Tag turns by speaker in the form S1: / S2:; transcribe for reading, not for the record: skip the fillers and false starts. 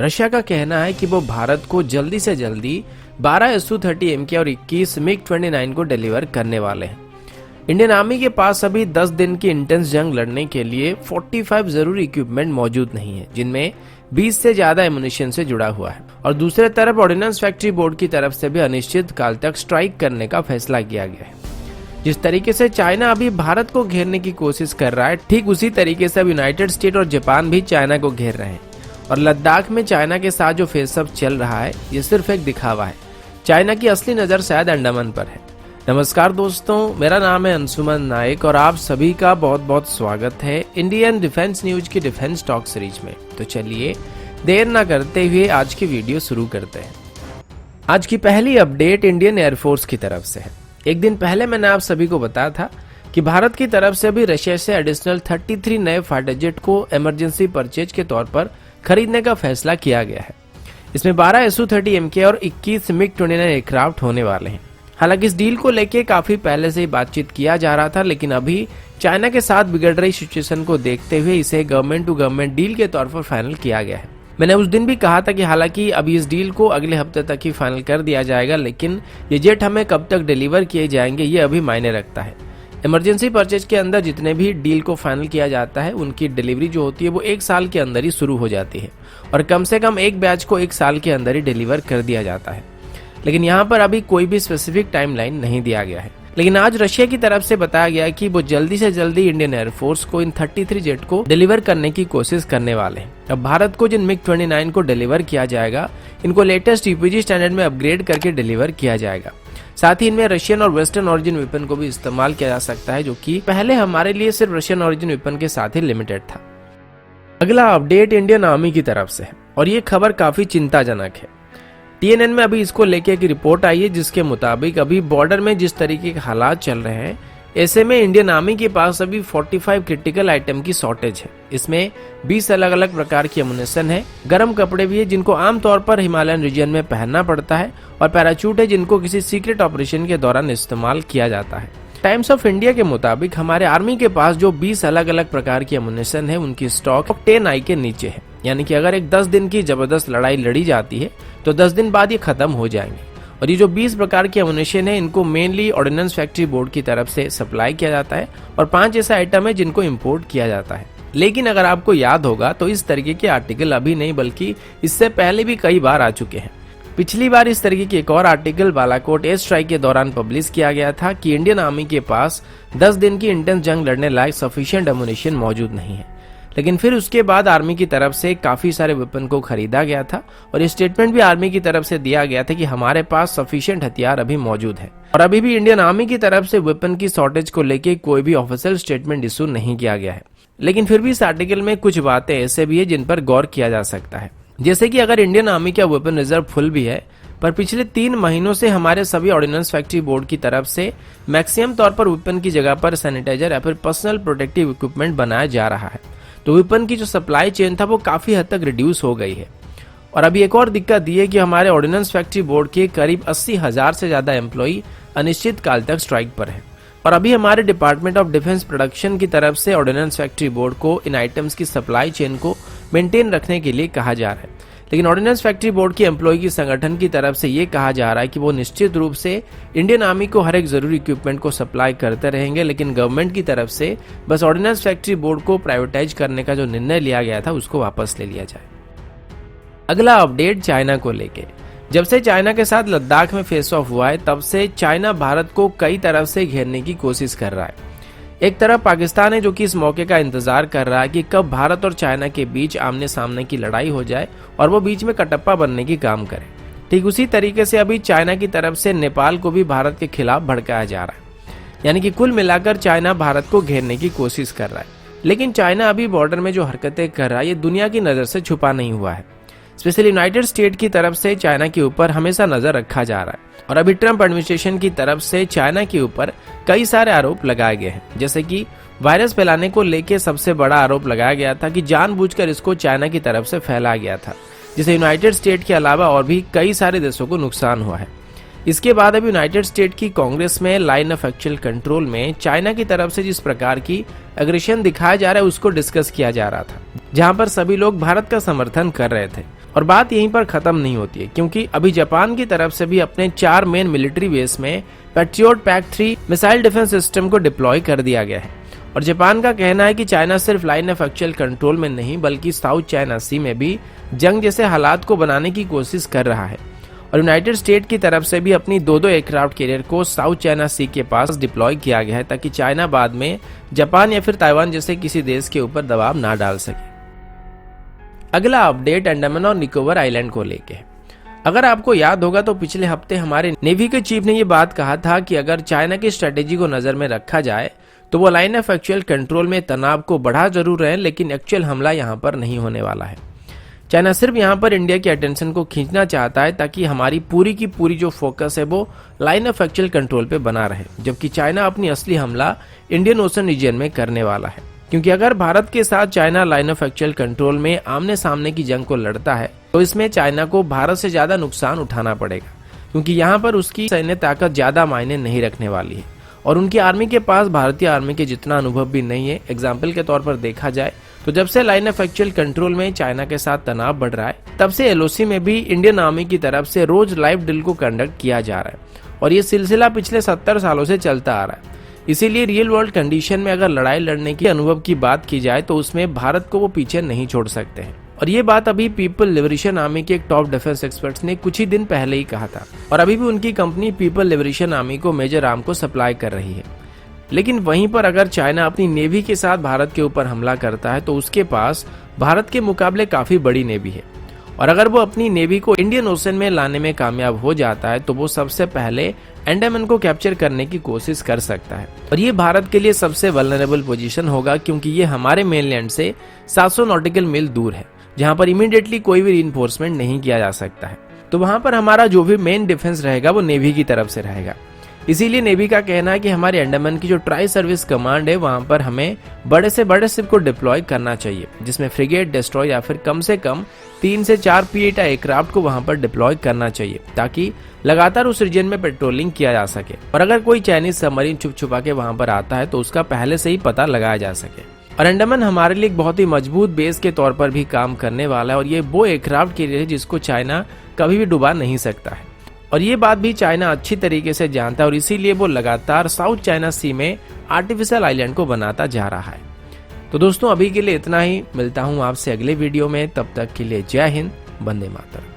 S1: Russia का कहना है कि वो भारत को जल्दी से जल्दी 12 Su-30 MK और 21 MiG-29 को डिलीवर करने वाले हैं। इंडियन आर्मी के पास अभी 10 दिन की इंटेंस जंग लड़ने के लिए 45 जरूरी इक्विपमेंट मौजूद नहीं है, जिनमें 20 से ज्यादा एमुनिशन से जुड़ा हुआ है। और दूसरे तरफ ऑर्डिनेंस फैक्ट्री बोर्ड की तरफ से भी अनिश्चित काल तक स्ट्राइक करने का फैसला किया गया है। जिस तरीके से चाइना अभी भारत को घेरने की कोशिश कर रहा है, ठीक उसी तरीके से अब यूनाइटेड स्टेट और जापान भी चाइना को घेर रहे हैं। और लद्दाख में चाइना के साथ जो फेसअप चल रहा है, ये सिर्फ एक दिखावा है। चाइना की असली नजर शायद अंडमान पर है। नमस्कार दोस्तों, मेरा नाम है अंशुमन नायक और आप सभी का बहुत बहुत स्वागत है इंडियन डिफेंस न्यूज की डिफेंस टॉक सीरीज में। तो चलिए देर ना करते हुए आज की वीडियो शुरू करते हैं। आज की पहली अपडेट इंडियन एयरफोर्स की तरफ से है। एक दिन पहले मैंने आप सभी को बताया था कि भारत की तरफ से भी रशिया से एडिशनल 33 नए फाइटर जेट को इमरजेंसी परचेज के तौर पर खरीदने का फैसला किया गया है। इसमें 12 Su-30 MK और 21 MiG-29 एयरक्राफ्ट होने वाले हैं। हालांकि इस डील को लेके काफी पहले से ही बातचीत किया जा रहा था, लेकिन अभी चाइना के साथ बिगड़ रही सिचुएशन को देखते हुए इसे गवर्नमेंट टू गवर्नमेंट डील के तौर पर फाइनल किया गया है। मैंने उस दिन भी कहा था कि हालांकि अभी इस डील को अगले हफ्ते तक ही फाइनल कर दिया जाएगा, लेकिन ये जेट हमें कब तक डिलीवर किए जाएंगे ये अभी मायने रखता है। इमरजेंसी परचेज के अंदर जितने भी डील को फाइनल किया जाता है, उनकी डिलीवरी जो होती है वो 1 साल के अंदर ही शुरू हो जाती है और कम से कम एक बैच को 1 साल के अंदर ही डिलीवर कर दिया जाता है। लेकिन यहाँ पर अभी कोई भी स्पेसिफिक टाइमलाइन नहीं दिया गया है। लेकिन आज रशिया की तरफ से बताया गया है कि वो जल्दी से जल्दी इंडियन एयरफोर्स को इन 33 जेट को डिलीवर करने की कोशिश करने वाले हैं। अब भारत को जिन MiG-29 को डिलीवर किया जाएगा, इनको लेटेस्ट यूपीजी स्टैंडर्ड में अपग्रेड करके डिलीवर किया जाएगा। साथ ही इनमें रशियन और वेस्टर्न ओरिजिन वेपन को भी इस्तेमाल किया जा सकता है, जो कि पहले हमारे लिए सिर्फ रशियन ओरिजिन वेपन के साथ ही लिमिटेड था। अगला अपडेट इंडियन आर्मी की तरफ से है और ये खबर काफी चिंताजनक है। TNN में अभी इसको लेके एक रिपोर्ट आई है, जिसके मुताबिक अभी बॉर्डर में जिस तरीके के हालात चल रहे हैं, ऐसे में इंडियन आर्मी के पास अभी 45 क्रिटिकल आइटम की शॉर्टेज है। इसमें 20 अलग अलग प्रकार की एमुनेशन है, गर्म कपड़े भी है जिनको आमतौर पर हिमालयन रीजन में पहनना पड़ता है, और पैराचूट है जिनको किसी सीक्रेट ऑपरेशन के दौरान इस्तेमाल किया जाता है। टाइम्स ऑफ इंडिया के मुताबिक हमारे आर्मी के पास जो 20 अलग अलग प्रकार की एमुनेशन है, उनकी स्टॉक 10 आई के नीचे है। यानी कि अगर एक 10 दिन की जबरदस्त लड़ाई लड़ी जाती है तो 10 दिन बाद ये खत्म हो जाएंगे। और ये जो 20 प्रकार की एमुनेशन है, इनको मेनली ऑर्डिनेंस फैक्ट्री बोर्ड की तरफ से सप्लाई किया जाता है और 5 ऐसा आइटम है जिनको इंपोर्ट किया जाता है। लेकिन अगर आपको याद होगा तो इस तरीके के आर्टिकल अभी नहीं बल्कि इससे पहले भी कई बार आ चुके हैं। पिछली बार इस तरीके की एक और आर्टिकल बालाकोट एयर स्ट्राइक के दौरान पब्लिश किया गया था कि इंडियन आर्मी के पास 10 दिन की इंटेंस जंग लड़ने लायक सफिशिएंट एमुनेशन मौजूद नहीं है। लेकिन फिर उसके बाद आर्मी की तरफ से काफी सारे वेपन को खरीदा गया था और ये स्टेटमेंट भी आर्मी की तरफ से दिया गया था कि हमारे पास सफिशिएंट हथियार अभी मौजूद है। और अभी भी इंडियन आर्मी की तरफ से वेपन की शॉर्टेज को लेके कोई भी ऑफिशियल स्टेटमेंट इशू नहीं किया गया है। लेकिन फिर भी इस आर्टिकल में कुछ बातें ऐसे भी है जिन पर गौर किया जा सकता है। जैसे कि अगर इंडियन आर्मी का वेपन रिजर्व फुल भी है, पर पिछले 3 महीनों से हमारे सभी ऑर्डिनेंस फैक्ट्री बोर्ड की तरफ से मैक्सिमम तौर पर वेपन की जगह पर सैनिटाइजर या फिर पर्सनल प्रोटेक्टिव इक्विपमेंट बनाया जा रहा है, तो वेपन की जो सप्लाई चेन था वो काफी हद तक रिड्यूस हो गई है। और अभी एक और दिक्कत ये है कि हमारे ऑर्डिनेंस फैक्ट्री बोर्ड के करीब 80,000 से ज्यादा एम्प्लॉई अनिश्चित काल तक स्ट्राइक पर है। और अभी हमारे डिपार्टमेंट ऑफ डिफेंस प्रोडक्शन की तरफ से ऑर्डिनेंस फैक्ट्री बोर्ड को इन आइटम्स की सप्लाई चेन को मेंटेन रखने के लिए कहा जा रहा है। लेकिन ऑर्डिनेंस फैक्ट्री बोर्ड की एम्प्लॉय की संगठन की तरफ से ये कहा जा रहा है कि वो निश्चित रूप से इंडियन आर्मी को हर एक जरूरी इक्विपमेंट को सप्लाई करते रहेंगे, लेकिन गवर्नमेंट की तरफ से बस ऑर्डिनेंस फैक्ट्री बोर्ड को प्राइवेटाइज करने का जो निर्णय लिया गया था उसको वापस ले लिया जाए। अगला अपडेट चाइना को लेके। जब से चाइना के साथ लद्दाख में फेस ऑफ हुआ है, तब से चाइना भारत को कई तरफ से घेरने की कोशिश कर रहा है। एक तरफ पाकिस्तान है जो कि इस मौके का इंतजार कर रहा है कि कब भारत और चाइना के बीच आमने सामने की लड़ाई हो जाए और वो बीच में कटप्पा बनने की काम करे। ठीक उसी तरीके से अभी चाइना की तरफ से नेपाल को भी भारत के खिलाफ भड़काया जा रहा है। यानी कि कुल मिलाकर चाइना भारत को घेरने की कोशिश कर रहा है। लेकिन चाइना अभी बॉर्डर में जो हरकतें कर रहा है, ये दुनिया की नजर से छुपा नहीं हुआ है। स्पेशली यूनाइटेड स्टेट की तरफ से चाइना के ऊपर हमेशा नजर रखा जा रहा है और अभी ट्रंप एडमिनिस्ट्रेशन की तरफ से चाइना के ऊपर कई सारे आरोप लगाए गए हैं। जैसे कि वायरस फैलाने को लेकर सबसे बड़ा आरोप लगाया गया था कि जानबूझकर इसको चाइना की तरफ से फैलाया गया था, जिससे यूनाइटेड स्टेट के अलावा और भी कई सारे देशों को नुकसान हुआ है। इसके बाद अब यूनाइटेड स्टेट की कांग्रेस में लाइन ऑफ एक्चुअल कंट्रोल में चाइना की तरफ से जिस प्रकार की एग्रेशन दिखाया जा रहा है उसको डिस्कस किया जा रहा था, जहां पर सभी लोग भारत का समर्थन कर रहे थे और बात यहीं पर खत्म नहीं होती है, क्योंकि अभी जापान की तरफ से भी अपने 4 मेन मिलिट्री बेस में patriot PAC-3 missile defence system को डिप्लॉय कर दिया गया है। और जापान का कहना है कि चाइना सिर्फ लाइन ऑफ एक्चुअल कंट्रोल में नहीं बल्कि साउथ चाइना सी में भी जंग जैसे हालात को बनाने की कोशिश कर रहा है। और यूनाइटेड स्टेट की तरफ से भी अपनी 2 एयरक्राफ्ट कैरियर को साउथ चाइना सी के पास डिप्लॉय किया गया है, ताकि चाइना बाद में जापान या फिर ताइवान जैसे किसी देश के ऊपर दबाव ना डाल सके। अगला अपडेट अंडमान और निकोबार आइलैंड को लेके है। अगर आपको याद होगा तो पिछले हफ्ते हमारे नेवी के चीफ ने ये बात कहा था कि अगर चाइना की स्ट्रेटेजी को नजर में रखा जाए तो वो लाइन ऑफ एक्चुअल कंट्रोल में तनाव को बढ़ा जरूर रहे, लेकिन एक्चुअल हमला यहाँ पर नहीं होने वाला है। चाइना सिर्फ यहाँ पर इंडिया की अटेंशन को खींचना चाहता है, ताकि हमारी पूरी की पूरी जो फोकस है वो लाइन ऑफ एक्चुअल कंट्रोल पे बना रहे, जबकि चाइना अपनी असली हमला इंडियन ओशन रीजन में करने वाला है। क्योंकि अगर भारत के साथ China line of actual control में आमने सामने की जंग को लड़ता है तो इसमें चाइना को भारत से ज्यादा नुकसान उठाना पड़ेगा, क्योंकि यहाँ पर उसकी सैन्य ताकत ज्यादा मायने नहीं रखने वाली है और उनकी आर्मी के पास भारतीय आर्मी के जितना अनुभव भी नहीं है। एग्जाम्पल के तौर पर देखा जाए तो जब से लाइन ऑफ एक्चुअल कंट्रोल में चाइना के साथ तनाव बढ़ रहा है, तब से LOC में भी इंडियन आर्मी की तरफ से रोज लाइव ड्रिल को कंडक्ट किया जा रहा है और ये सिलसिला पिछले 70 सालों से चलता आ रहा है। इसीलिए रियल वर्ल्ड कंडीशन में अगर लड़ाई लड़ने के अनुभव की बात की जाए तो उसमें भारत को वो पीछे नहीं छोड़ सकते हैं। और ये बात अभी पीपल लिबरेशन आर्मी के एक टॉप डिफेंस एक्सपर्ट्स ने कुछ ही दिन पहले ही कहा था और अभी भी उनकी कंपनी पीपल लिबरेशन आर्मी को मेजर आर्म को सप्लाई कर रही है। लेकिन वहीं पर अगर चाइना अपनी नेवी के साथ भारत के ऊपर हमला करता है तो उसके पास भारत के मुकाबले काफी बड़ी नेवी है और अगर वो अपनी नेवी को इंडियन ओशन में लाने में कामयाब हो जाता है तो वो सबसे पहले अंडमान को कैप्चर करने की कोशिश कर सकता है। और ये भारत के लिए सबसे वल्नरेबल पोजीशन होगा, क्योंकि ये हमारे मेनलैंड से 700 नॉटिकल मील दूर है, जहां पर इमीडिएटली कोई भी रीइंफोर्समेंट नहीं किया जा सकता है। तो वहां पर हमारा जो भी मेन डिफेंस रहेगा वो नेवी की तरफ से रहेगा। इसीलिए नेवी का कहना है कि हमारे अंडमान की जो ट्राई सर्विस कमांड है वहां पर हमें बड़े से बड़े शिप को डिप्लॉय करना चाहिए, जिसमें फ्रिगेट, डिस्ट्रॉय या फिर कम से कम 3 से 4 P-8 एयरक्राफ्ट को वहां पर डिप्लॉय करना चाहिए, ताकि लगातार उस रीजन में पेट्रोलिंग किया जा सके और अगर कोई चाइनीज सबमरीन छुप छुपा के वहां पर आता है तो उसका पहले से ही पता लगाया जा सके। और अंडमान हमारे लिए एक बहुत ही मजबूत बेस के तौर पर भी काम करने वाला है और ये वो एयरक्राफ्ट कैरियर है जिसको चाइना कभी भी डुबा नहीं सकता है और ये बात भी चाइना अच्छी तरीके से जानता है और इसीलिए वो लगातार साउथ चाइना सी में आर्टिफिशियल आइलैंड को बनाता जा रहा है। तो दोस्तों अभी के लिए इतना ही, मिलता हूँ आपसे अगले वीडियो में, तब तक के लिए जय हिंद, वंदे मातरम।